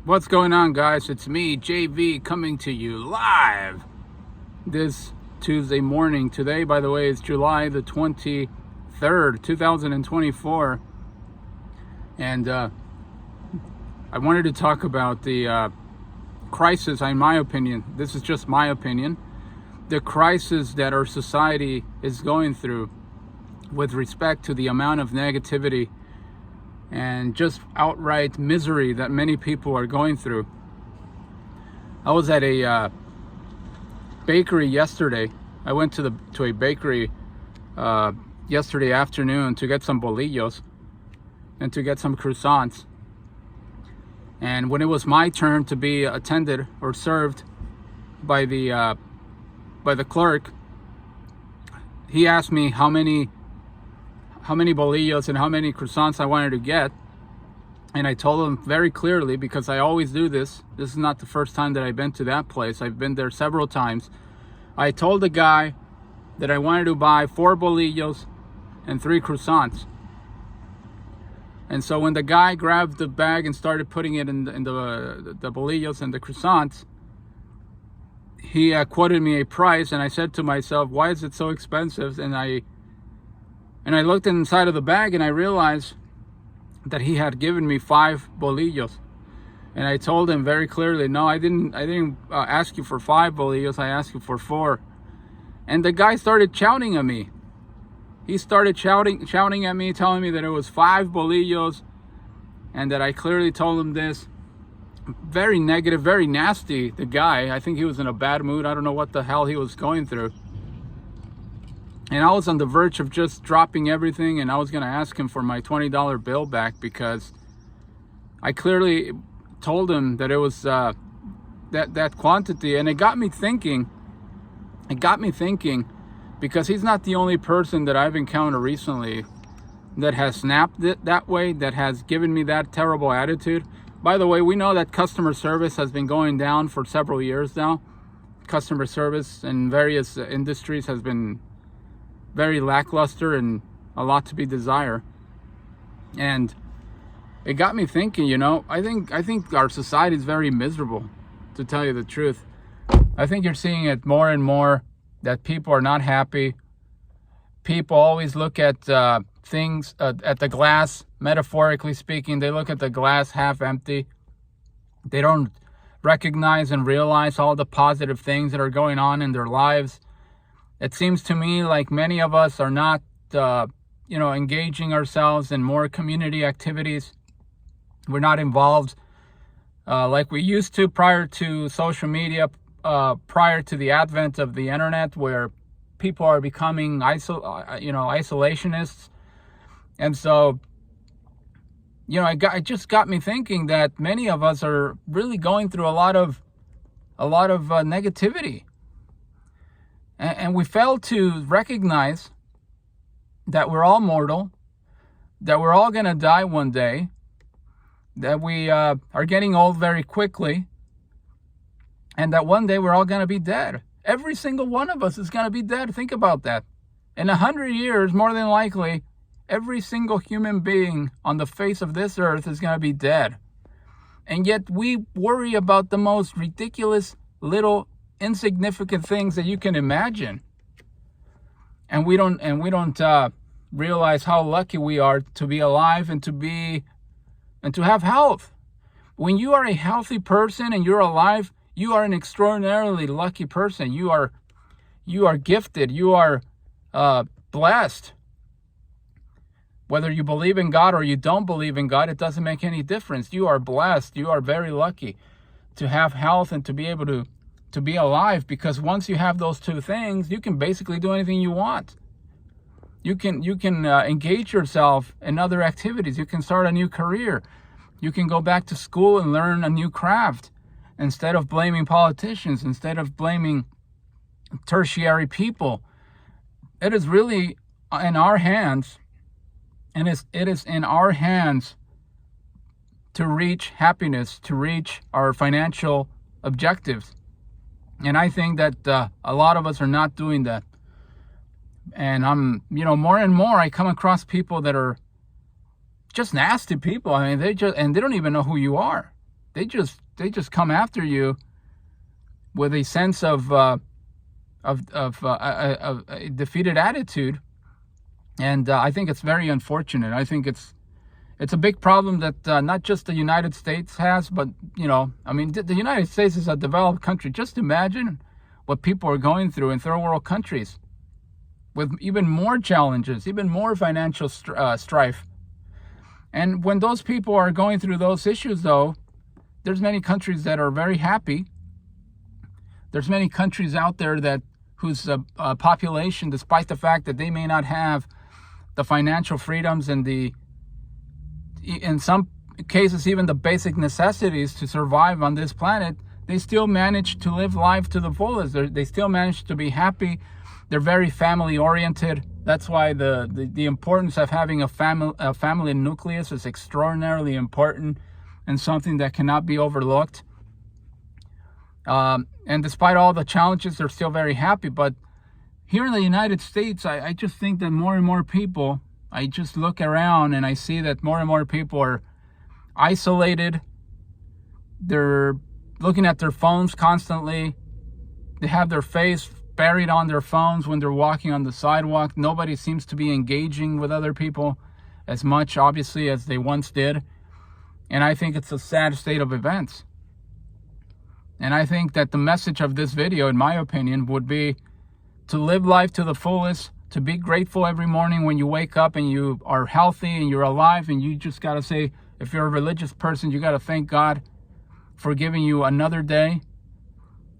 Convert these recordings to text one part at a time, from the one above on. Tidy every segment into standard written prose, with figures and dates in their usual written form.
What's going on, guys? It's me, JV, coming to you live this Tuesday morning. Today, by the way, is July the 23rd, 2024. And I wanted to talk about the crisis, in my opinion. This is just my opinion. The crisis that our society is going through with respect to the amount of negativity and just outright misery that many people are going through. I was at a bakery yesterday. I went to a bakery yesterday afternoon to get some bolillos and to get some croissants. And when it was my turn to be attended or served by the clerk, he asked me how many bolillos and how many croissants I wanted to get. And I told him very clearly, because I always do this. This is not the first time that I've been to that place. I've been there several times. I told the guy that I wanted to buy 4 bolillos and 3 croissants. And so when the guy grabbed the bag and started putting it in the bolillos and the croissants, he quoted me a price, and I said to myself, why is it so expensive? And I looked inside of the bag and I realized that he had given me 5 bolillos. And I told him very clearly, no, I didn't ask you for 5 bolillos, I asked you for 4. And the guy started shouting at me. He started shouting at me, telling me that it was 5 bolillos, and that I clearly told him this. Very negative, very nasty, the guy. I think he was in a bad mood. I don't know what the hell he was going through. And I was on the verge of just dropping everything, and I was going to ask him for my $20 bill back, because I clearly told him that it was that quantity. And it got me thinking, because he's not the only person that I've encountered recently that has snapped it that way, that has given me that terrible attitude. By the way, we know that customer service has been going down for several years now. Customer service in various industries has been very lackluster and a lot to be desired. And it got me thinking, I think our society is very miserable, to tell you the truth. I think you're seeing it more and more, that people are not happy. People always look at things, at the glass, metaphorically speaking. They look at the glass half empty. They don't recognize and realize all the positive things that are going on in their lives. It seems to me like many of us are not, engaging ourselves in more community activities. We're not involved like we used to prior to social media, prior to the advent of the internet, where people are becoming isolationists. And so, it just got me thinking that many of us are really going through a lot of negativity. And we fail to recognize that we're all mortal, that we're all going to die one day, that we are getting old very quickly, and that one day we're all going to be dead. Every single one of us is going to be dead. Think about that. In 100 years, more than likely, every single human being on the face of this earth is going to be dead. And yet we worry about the most ridiculous little insignificant things that you can imagine, and we don't realize how lucky we are to be alive and to have health. When you are a healthy person and you're alive, you are an extraordinarily lucky person. You are gifted. You are blessed. Whether you believe in God or you don't believe in God, it doesn't make any difference. You are blessed. You are very lucky to have health and to be able to be alive, because once you have those two things, you can basically do anything you want. You can engage yourself in other activities. You can start a new career. You can go back to school and learn a new craft, instead of blaming politicians, instead of blaming tertiary people. It is really in our hands, and it is in our hands to reach happiness, to reach our financial objectives. And I think that a lot of us are not doing that. And more and more I come across people that are just nasty people. I mean, they don't even know who you are. they just come after you with a sense of a defeated attitude, and I think it's very unfortunate. I think it's a big problem that not just the United States has, but I mean, the United States is a developed country. Just imagine what people are going through in third world countries, with even more challenges, even more financial strife. And when those people are going through those issues, though, there's many countries that are very happy. There's many countries out there that whose population, despite the fact that they may not have the financial freedoms and in some cases even the basic necessities to survive on this planet, they still manage to live life to the fullest. They still manage to be happy. They're very family oriented. That's why the importance of having a family nucleus is extraordinarily important and something that cannot be overlooked. And despite all the challenges, they're still very happy. But here in the United States, I just think that more and more people, I just look around and I see that more and more people are isolated. They're looking at their phones constantly. They have their face buried on their phones when they're walking on the sidewalk. Nobody seems to be engaging with other people as much, obviously, as they once did. And I think it's a sad state of events. And I think that the message of this video, in my opinion, would be to live life to the fullest, to be grateful every morning when you wake up and you are healthy and you're alive. And you just got to say, if you're a religious person, you got to thank God for giving you another day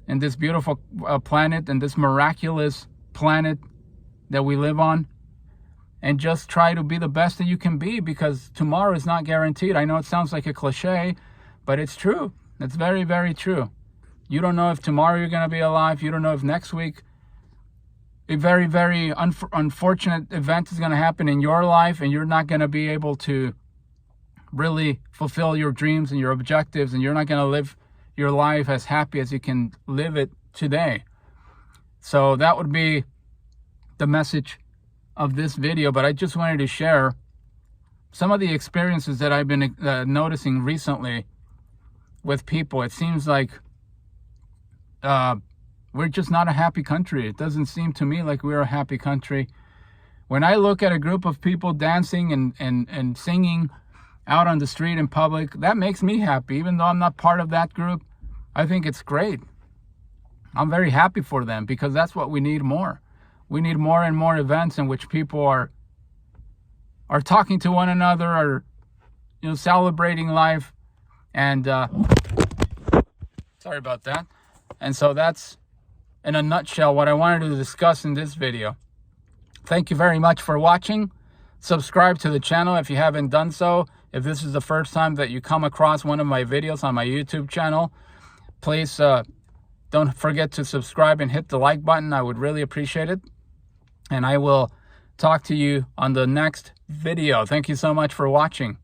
in this beautiful planet and this miraculous planet that we live on. And just try to be the best that you can be, because tomorrow is not guaranteed. I know it sounds like a cliche, but it's true. It's very, very true. You don't know if tomorrow you're going to be alive. You don't know if next week a very, very unfortunate event is going to happen in your life, and you're not going to be able to really fulfill your dreams and your objectives, and you're not going to live your life as happy as you can live it today. So that would be the message of this video. But I just wanted to share some of the experiences that I've been noticing recently with people. It seems like we're just not a happy country. It doesn't seem to me like we're a happy country. When I look at a group of people dancing and singing out on the street in public, that makes me happy. Even though I'm not part of that group, I think it's great. I'm very happy for them, because that's what we need more. We need more and more events in which people are talking to one another, are celebrating life. And sorry about that. And so that's, in a nutshell, what I wanted to discuss in this video. Thank you very much for watching. Subscribe to the channel if you haven't done so. If this is the first time that you come across one of my videos on my YouTube channel, please don't forget to subscribe and hit the like button. I would really appreciate it. And I will talk to you on the next video. Thank you so much for watching.